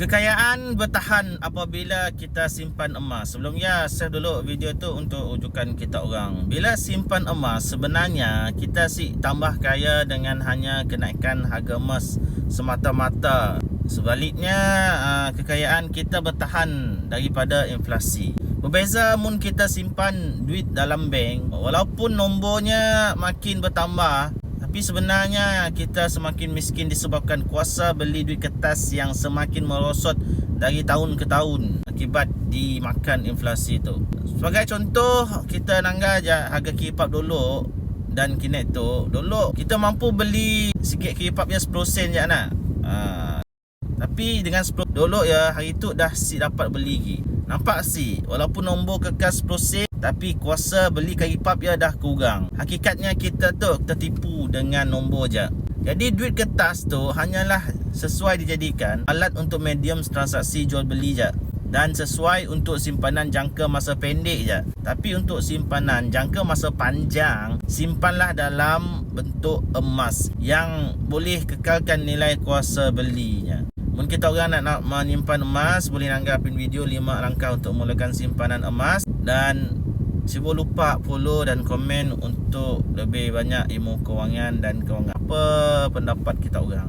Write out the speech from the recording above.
Kekayaan bertahan apabila kita simpan emas. Sebelumnya saya dulu video tu untuk rujukan kita orang. Bila simpan emas, sebenarnya kita tambah kaya dengan hanya kenaikan harga emas semata-mata. Sebaliknya kekayaan kita bertahan daripada inflasi. Berbeza mun kita simpan duit dalam bank, walaupun nombornya makin bertambah, tapi sebenarnya kita semakin miskin disebabkan kuasa beli duit kertas yang semakin merosot dari tahun ke tahun akibat dimakan inflasi tu. Sebagai contoh, kita nangga je harga kiripap dulu dan kini tu. Dulu kita mampu beli sikit kiripap je 10 sen je nak. Tapi dengan 10 dulu ya, hari tu dah dapat beli lagi. Nampak walaupun nombor kekal 10 sen, tapi kuasa beli kiripap ya dah kurang. Hakikatnya kita tu tertipu dengan nombor je. Jadi duit kertas tu hanyalah sesuai dijadikan alat untuk medium transaksi jual beli je, dan sesuai untuk simpanan jangka masa pendek je. Tapi untuk simpanan jangka masa panjang, simpanlah dalam bentuk emas yang boleh kekalkan nilai kuasa belinya. Mungkin kita orang nak menyimpan emas, boleh nanggapin video 5 langkah untuk mulakan simpanan emas. Dan cuba lupa follow dan komen untuk lebih banyak ilmu kewangan dan kewangan. Apa pendapat kita orang?